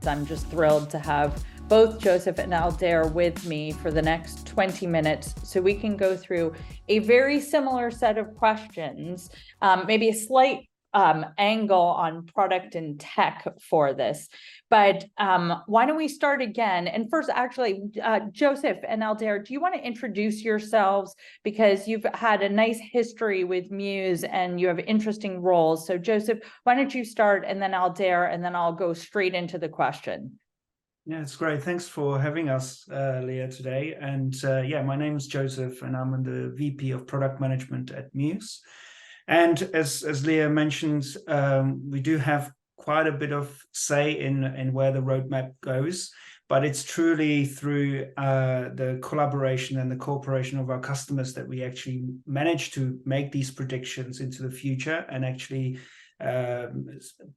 I'm just thrilled to have both Josef and Aldair with me for the next 20 minutes so we can go through a very similar set of questions, maybe a slight angle on product and tech for this. But why don't we start again? And first, actually, Josef and Aldair, do you want to introduce yourselves? Because you've had a nice history with Mews and you have interesting roles. So Josef, why don't you start, and then Aldair, and then I'll go straight into the question. Yeah, it's great. Thanks for having us, Leah, today. And yeah, my name is Josef, and I'm the VP of Product Management at Mews. And as Leah mentioned, we do have quite a bit of say in where the roadmap goes, but it's truly through the collaboration and the cooperation of our customers that we actually manage to make these predictions into the future and actually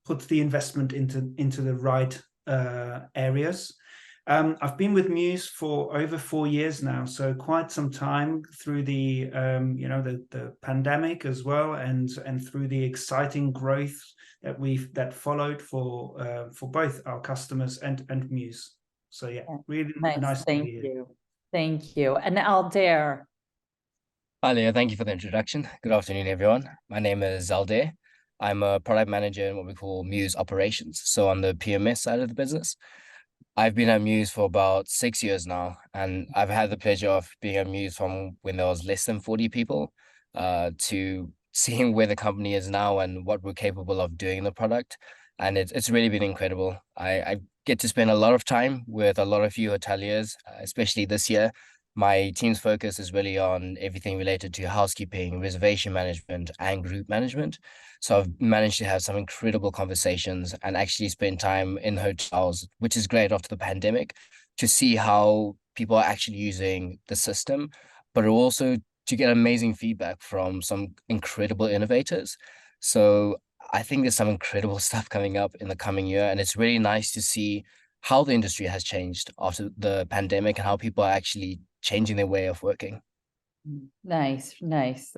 put the investment into the right areas. I've been with Mews for over 4 years now, so quite some time through the the pandemic as well, and through the exciting growth that followed for both our customers and Mews. So yeah, really nice to be here. Thank you. And Aldair. Hi, Leah. Thank you for the introduction. Good afternoon, everyone. My name is Aldair. I'm a product manager in what we call Mews Operations, so on the PMS side of the business. I've been at Mews for about 6 years now, and I've had the pleasure of being at Mews from when there was less than 40 people to seeing where the company is now and what we're capable of doing in the product. And it's really been incredible. I get to spend a lot of time with a lot of you hoteliers, especially this year. My team's focus is really on everything related to housekeeping, reservation management, and group management. So I've managed to have some incredible conversations and actually spend time in hotels, which is great after the pandemic, to see how people are actually using the system, but also to get amazing feedback from some incredible innovators. So I think there's some incredible stuff coming up in the coming year, and it's really nice to see how the industry has changed after the pandemic and how people are actually changing their way of working. Nice.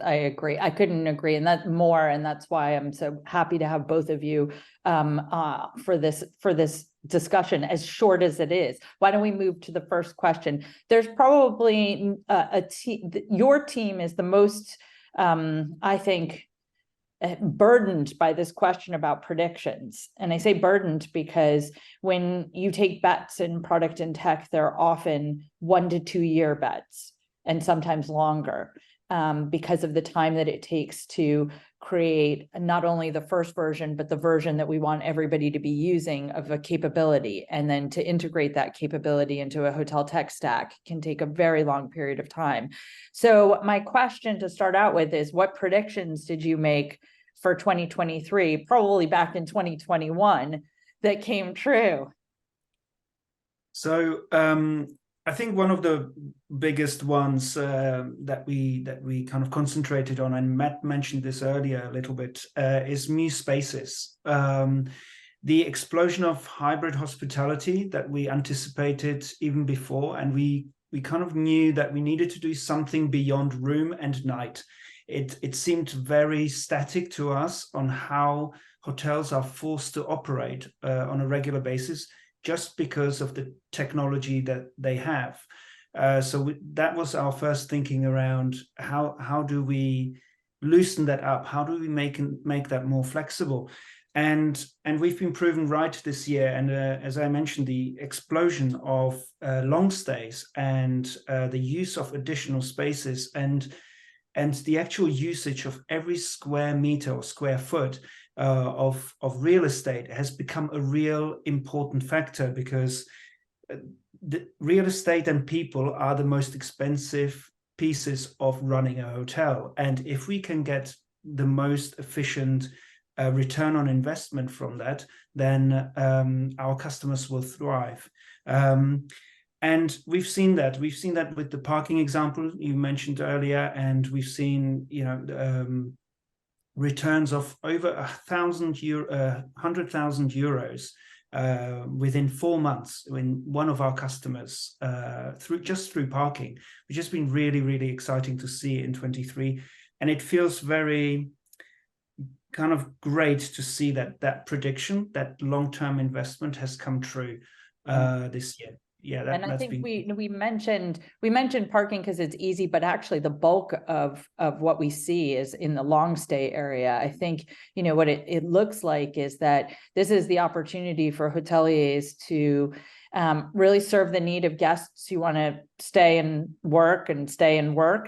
I agree. I couldn't agree, and that's more, and that's why I'm so happy to have both of you for this discussion, as short as it is. Why don't we move to the first question? There's probably your team is the most, I think, burdened by this question about predictions. And I say burdened because when you take bets in product and tech, they're often 1 to 2 year bets, and sometimes longer, because of the time that it takes to create not only the first version, but the version that we want everybody to be using of a capability. And then to integrate that capability into a hotel tech stack can take a very long period of time. So my question to start out with is, what predictions did you make for 2023, probably back in 2021, that came true? So I think one of the biggest ones that we kind of concentrated on, and Matt mentioned this earlier a little bit, is Mews Spaces. The explosion of hybrid hospitality that we anticipated even before, and we kind of knew that we needed to do something beyond room and night. It seemed very static to us on how hotels are forced to operate on a regular basis, just because of the technology that they have. That was our first thinking around how do we loosen that up? How do we make that more flexible? And we've been proven right this year. And as I mentioned, the explosion of long stays and the use of additional spaces and the actual usage of every square meter or square foot of real estate has become a real important factor, because the real estate and people are the most expensive pieces of running a hotel. And if we can get the most efficient return on investment from that, then our customers will thrive. And we've seen that with the parking example you mentioned earlier, and we've seen returns of over 100,000 euros within 4 months when one of our customers through parking, which has been really, really exciting to see in 23. And it feels very kind of great to see that that prediction, that long-term investment has come true this year. Yeah, And I that's think been we mentioned parking because it's easy, but actually the bulk of what we see is in the long stay area. I think, you know, what it looks like is that this is the opportunity for hoteliers to really serve the need of guests who want to stay and work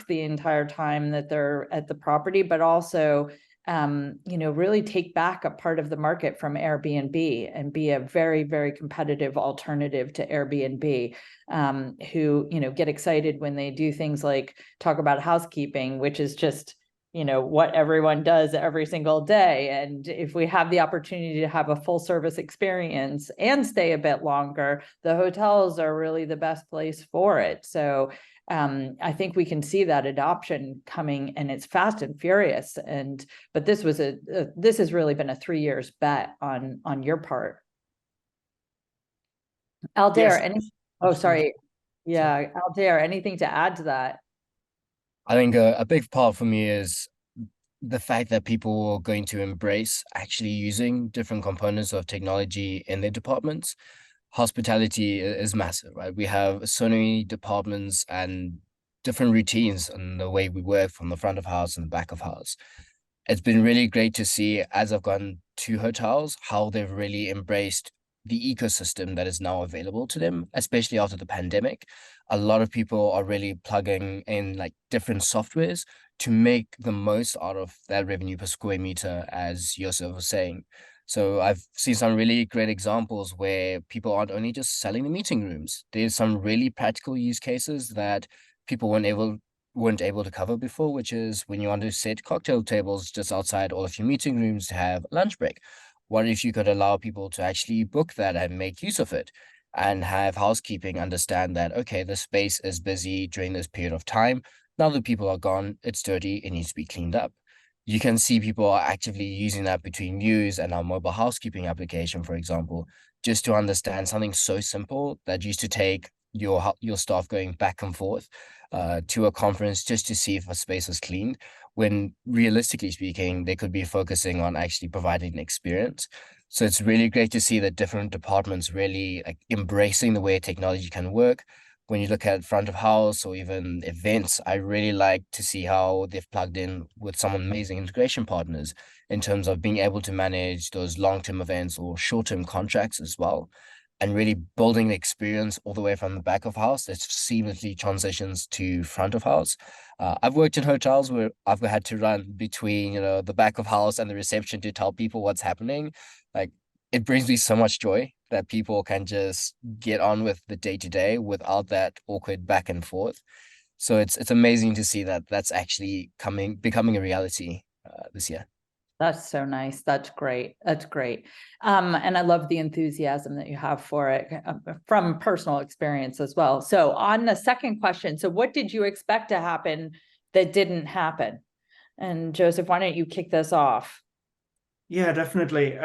the entire time that they're at the property, but also you know, really take back a part of the market from Airbnb and be a very, very competitive alternative to Airbnb, who, you know, get excited when they do things like talk about housekeeping, which is just, you know, what everyone does every single day. And if we have the opportunity to have a full service experience and stay a bit longer, the hotels are really the best place for it. So I think we can see that adoption coming, and it's fast and furious. But this has really been a 3 years bet on your part. Aldair, yes, oh, absolutely. sorry. Yeah, Aldair, anything to add to that? I think a big part for me is the fact that people are going to embrace actually using different components of technology in their departments. Hospitality is massive, right? We have so many departments and different routines and the way we work from the front of house and the back of house. It's been really great to see as I've gone to hotels how they've really embraced the ecosystem that is now available to them, especially after the pandemic. A lot of people are really plugging in like different softwares to make the most out of that revenue per square meter, as Josef was saying. So I've seen some really great examples where people aren't only just selling the meeting rooms. There's some really practical use cases that people weren't able to cover before, which is when you want to set cocktail tables just outside all of your meeting rooms to have lunch break. What if you could allow people to actually book that and make use of it and have housekeeping understand that, okay, the space is busy during this period of time. Now that people are gone, it's dirty, it needs to be cleaned up. You can see people are actively using that between Mews and our mobile housekeeping application, for example, just to understand something so simple that used to take your staff going back and forth to a conference just to see if a space was cleaned, when realistically speaking, they could be focusing on actually providing an experience. So it's really great to see that different departments really like embracing the way technology can work. When you look at front of house or even events, I really like to see how they've plugged in with some amazing integration partners in terms of being able to manage those long-term events or short-term contracts as well, and really building the experience all the way from the back of house that seamlessly transitions to front of house. I've worked in hotels where I've had to run between, you know, the back of house and the reception to tell people what's happening. Like, it brings me so much joy that people can just get on with the day-to-day without that awkward back and forth. So it's amazing to see that that's actually becoming a reality this year. That's so nice. That's great. That's great. And I love the enthusiasm that you have for it from personal experience as well. So on the second question, so what did you expect to happen that didn't happen? And Joseph, why don't you kick this off? Yeah, definitely.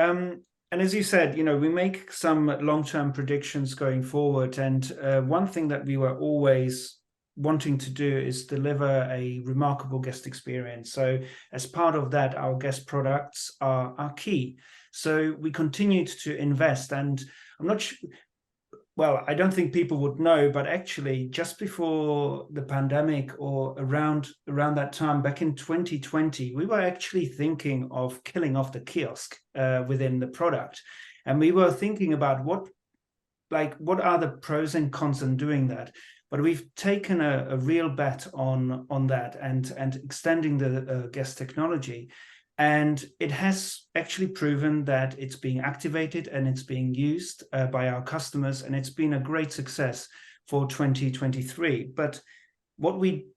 And as you said, you know, we make some long-term predictions going forward. And one thing that we were always wanting to do is deliver a remarkable guest experience. So as part of that, our guest products are key. So we continued to invest, and I'm not sure, well, I don't think people would know, but actually just before the pandemic or around that time, back in 2020, we were actually thinking of killing off the kiosk within the product. And we were thinking about what are the pros and cons in doing that. But we've taken a real bet on that and extending the guest technology. And it has actually proven that it's being activated and it's being used by our customers, and it's been a great success for 2023. But what we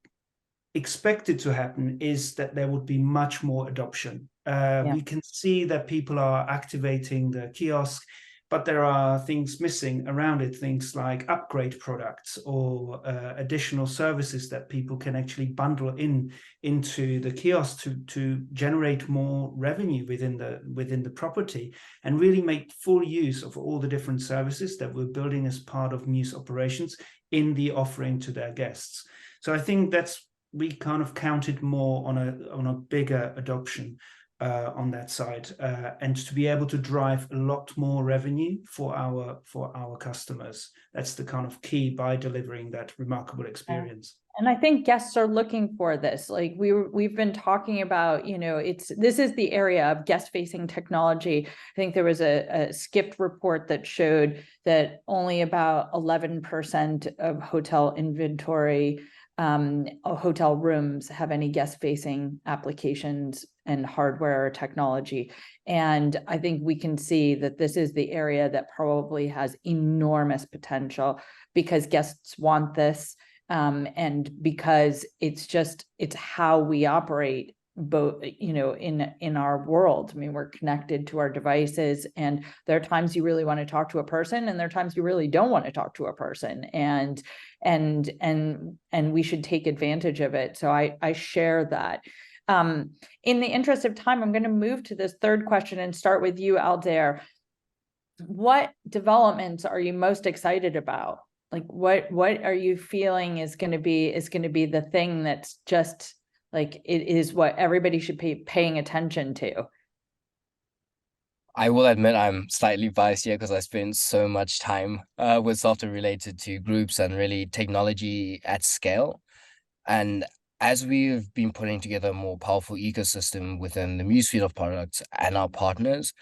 expected to happen is that there would be much more adoption. We can see that people are activating the kiosk, but there are things missing around it, things like upgrade products or additional services that people can actually bundle into the kiosk to generate more revenue within the property and really make full use of all the different services that we're building as part of Mews operations in the offering to their guests. So I think we kind of counted more on a bigger adoption on that side, and to be able to drive a lot more revenue for our customers. That's the kind of key by delivering that remarkable experience. And I think guests are looking for this. Like we've been talking about, this is the area of guest-facing technology. I think there was a Skift report that showed that only about 11% of hotel inventory, hotel rooms have any guest-facing applications and hardware or technology. And I think we can see that this is the area that probably has enormous potential because guests want this. And because it's how we operate both, in our world. I mean, we're connected to our devices, and there are times you really want to talk to a person, and there are times you really don't want to talk to a person, and we should take advantage of it. So I share that. In the interest of time, I'm going to move to this third question and start with you, Aldair. What developments are you most excited about? Like what are you feeling is going to be the thing that's just like it is what everybody should be paying attention to? I will admit I'm slightly biased here because I spent so much time with software related to groups and really technology at scale. And as we've been putting together a more powerful ecosystem within the Mews suite of products and our partners,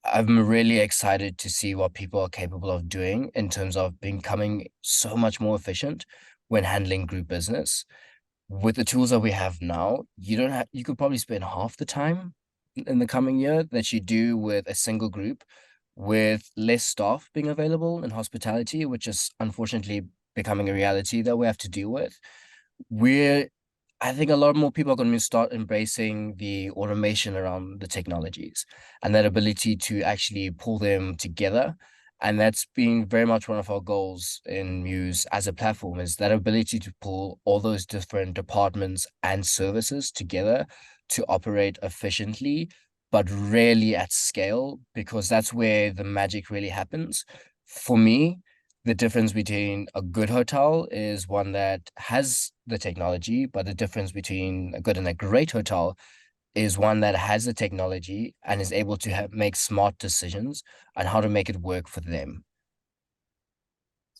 I'm really excited to see what people are capable of doing in terms of becoming so much more efficient when handling group business. With the tools that we have now, you could probably spend half the time in the coming year that you do with a single group, with less staff being available in hospitality, which is unfortunately becoming a reality that we have to deal with. I think a lot more people are going to start embracing the automation around the technologies and that ability to actually pull them together. And that's been very much one of our goals in Mews as a platform, is that ability to pull all those different departments and services together to operate efficiently, but really at scale, because that's where the magic really happens. For me, the difference between a good hotel is one that has the technology, but the difference between a good and a great hotel is one that has the technology and is able to make smart decisions on how to make it work for them.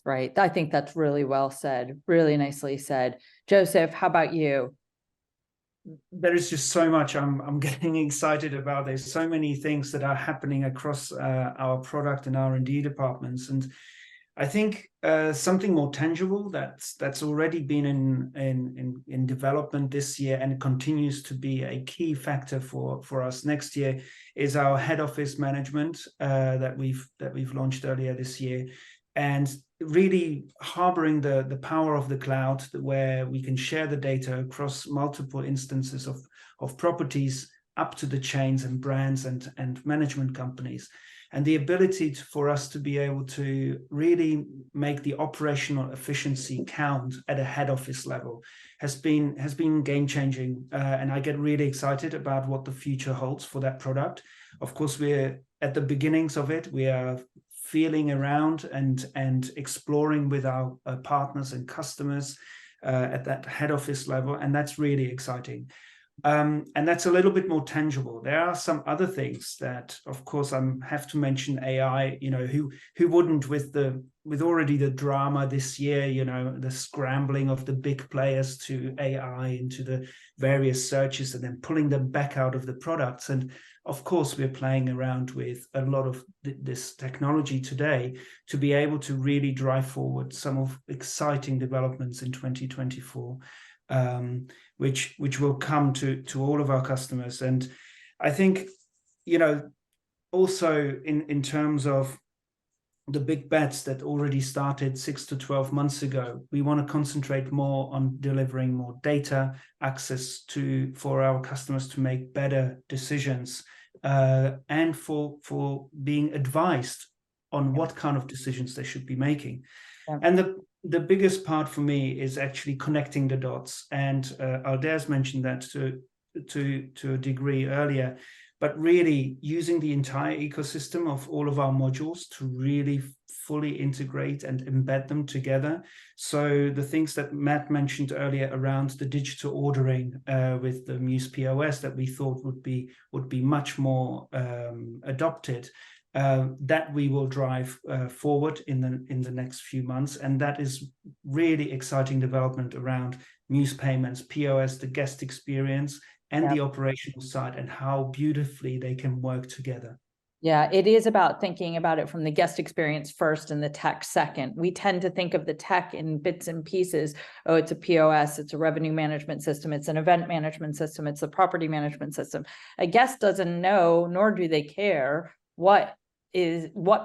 Right. I think that's really well said. Really nicely said. Josef, how about you? There is just so much I'm getting excited about. There's so many things that are happening across our product and R&D departments, and I think something more tangible that's already been in development this year and continues to be a key factor for us next year is our head office management that we've launched earlier this year, and really harboring the power of the cloud, where we can share the data across multiple instances of properties up to the chains and brands and management companies. And the ability for us to be able to really make the operational efficiency count at a head office level has been game changing. And I get really excited about what the future holds for that product. Of course, we're at the beginnings of it. We are feeling around and exploring with our partners and customers at that head office level. And that's really exciting. And that's a little bit more tangible. There are some other things that, of course, I have to mention AI. Who wouldn't, with already the drama this year, the scrambling of the big players to AI into the various searches and then pulling them back out of the products. And of course, we're playing around with a lot of this technology today to be able to really drive forward some of exciting developments in 2024. Which will come to all of our customers. And I think, also in terms of the big bets that already started 6 to 12 months ago, we want to concentrate more on delivering more data access for our customers to make better decisions, and for being advised on what kind of decisions they should be making. Yeah. And the biggest part for me is actually connecting the dots. And Aldair's mentioned that to a degree earlier, but really using the entire ecosystem of all of our modules to really fully integrate and embed them together. So the things that Matt mentioned earlier around the digital ordering with the Mews POS that we thought would be much more adopted, that we will drive forward in the next few months, and that is really exciting development around Mews payments, POS, the guest experience, and the operational side, and how beautifully they can work together. Yeah, it is about thinking about it from the guest experience first and the tech second. We tend to think of the tech in bits and pieces. Oh, it's a POS, it's a revenue management system, it's an event management system, it's a property management system. A guest doesn't know, nor do they care what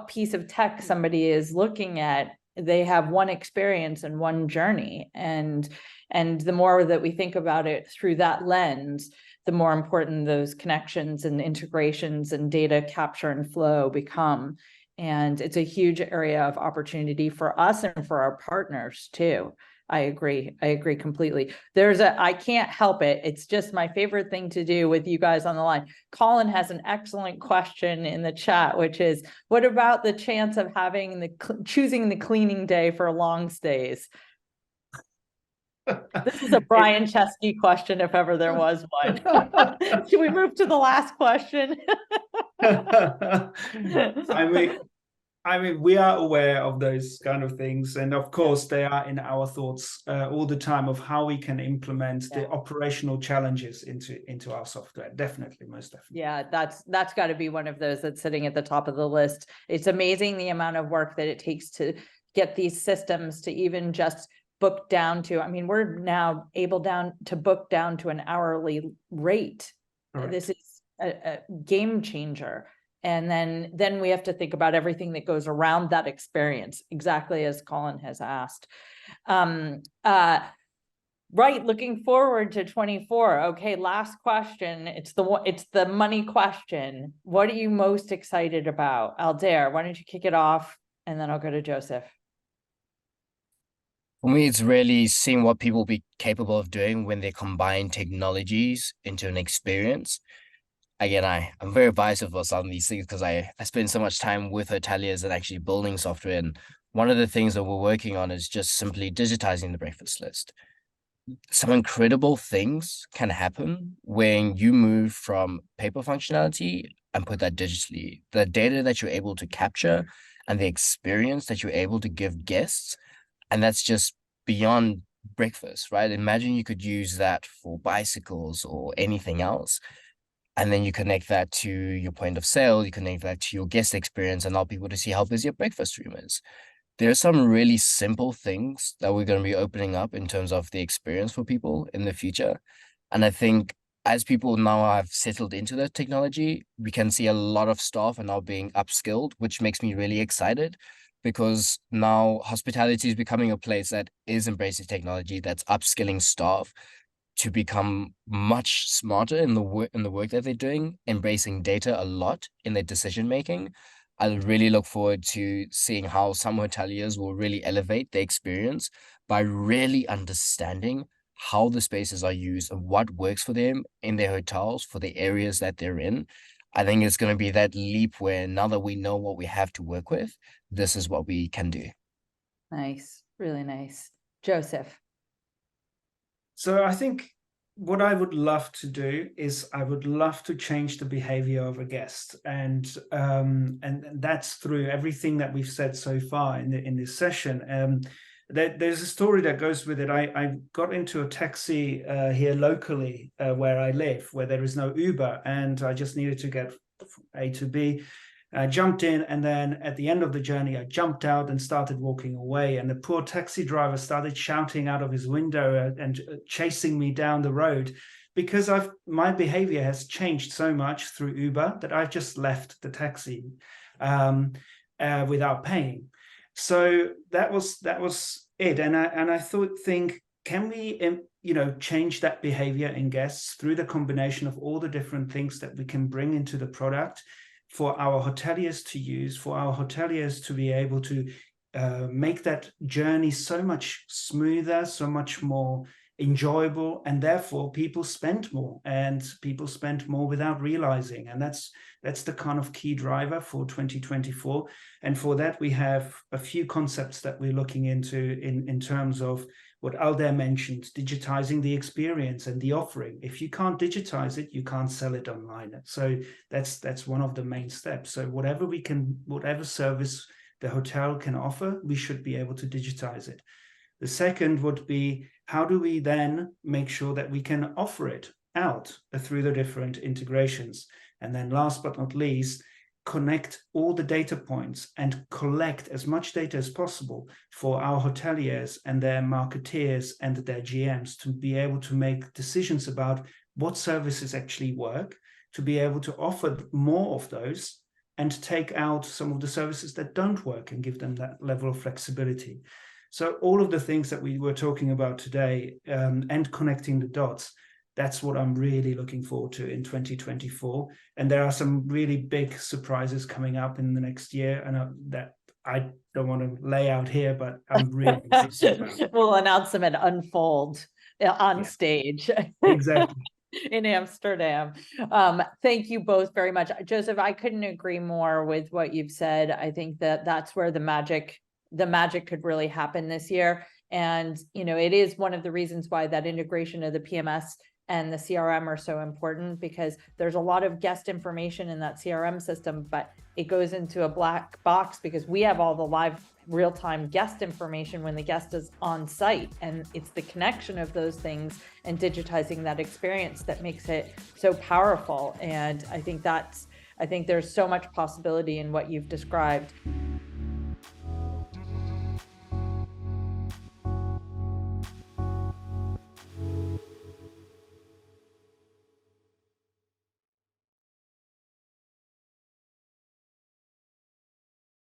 piece of tech somebody is looking at. They have one experience and one journey. And the more that we think about it through that lens, the more important those connections and integrations and data capture and flow become. And it's a huge area of opportunity for us and for our partners too. I agree completely. I can't help it. It's just my favorite thing to do with you guys on the line. Colin has an excellent question in the chat, which is, what about the chance of choosing the cleaning day for long stays? This is a Brian Chesky question, if ever there was one. Should we move to the last question? I mean, we are aware of those kind of things, and of course, they are in our thoughts all the time of how we can implement the operational challenges into our software. Definitely, most definitely. Yeah, that's got to be one of those that's sitting at the top of the list. It's amazing the amount of work that it takes to get these systems to even just book down to, I mean, we're now able to book down to an hourly rate. Correct. This is a game changer. And then we have to think about everything that goes around that experience, exactly as Colin has asked. Right, looking forward to 24. Okay, last question. It's the money question. What are you most excited about? Aldair, why don't you kick it off, and then I'll go to Joseph. For me, it's really seeing what people will be capable of doing when they combine technologies into an experience. Again, I'm very biased about some of these things because I spend so much time with hoteliers and actually building software. And one of the things that we're working on is just simply digitizing the breakfast list. Some incredible things can happen when you move from paper functionality and put that digitally. The data that you're able to capture and the experience that you're able to give guests, and that's just beyond breakfast, right? Imagine you could use that for bicycles or anything else. And then you connect that to your point of sale, you connect that to your guest experience, and allow people to see how busy your breakfast room is. There are some really simple things that we're going to be opening up in terms of the experience for people in the future. And I think as people now have settled into the technology, we can see a lot of staff are now being upskilled, which makes me really excited, because now hospitality is becoming a place that is embracing technology, that's upskilling staff to become much smarter in the work that they're doing, embracing data a lot in their decision making. I really look forward to seeing how some hoteliers will really elevate their experience by really understanding how the spaces are used and what works for them in their hotels for the areas that they're in. I think it's going to be that leap where now that we know what we have to work with, this is what we can do. Nice, really nice. Joseph. So I think what I would love to do is I would love to change the behavior of a guest, and that's through everything that we've said so far in this session. There's a story that goes with it. I got into a taxi here locally where I live, where there is no Uber, and I just needed to get from A to B. I jumped in, and then at the end of the journey, I jumped out and started walking away. And the poor taxi driver started shouting out of his window and chasing me down the road, because my behavior has changed so much through Uber that I've just left the taxi without paying. So that was it. And I think, can we change that behavior in guests through the combination of all the different things that we can bring into the product for our hoteliers to use, for our hoteliers to be able to make that journey so much smoother, so much more enjoyable, and therefore people spend more, and people spend more without realizing. And that's the kind of key driver for 2024. And for that, we have a few concepts that we're looking into in terms of what Aldair mentioned, digitizing the experience and the offering. If you can't digitize it, you can't sell it online. So that's one of the main steps. So whatever service the hotel can offer, we should be able to digitize it. The second would be, how do we then make sure that we can offer it out through the different integrations? And then last but not least, connect all the data points and collect as much data as possible for our hoteliers and their marketeers and their GMs to be able to make decisions about what services actually work, to be able to offer more of those and take out some of the services that don't work and give them that level of flexibility. So all of the things that we were talking about today, and connecting the dots, that's what I'm really looking forward to in 2024. And there are some really big surprises coming up in the next year, and that I don't want to lay out here, but I'm really excited about. We'll announce them and unfold on stage. Exactly. In Amsterdam. Thank you both very much. Josef, I couldn't agree more with what you've said. I think that that's where the magic could really happen this year. And, it is one of the reasons why that integration of the PMS and the CRM are so important, because there's a lot of guest information in that CRM system, but it goes into a black box because we have all the live real-time guest information when the guest is on site, and it's the connection of those things and digitizing that experience that makes it so powerful. And I think there's so much possibility in what you've described.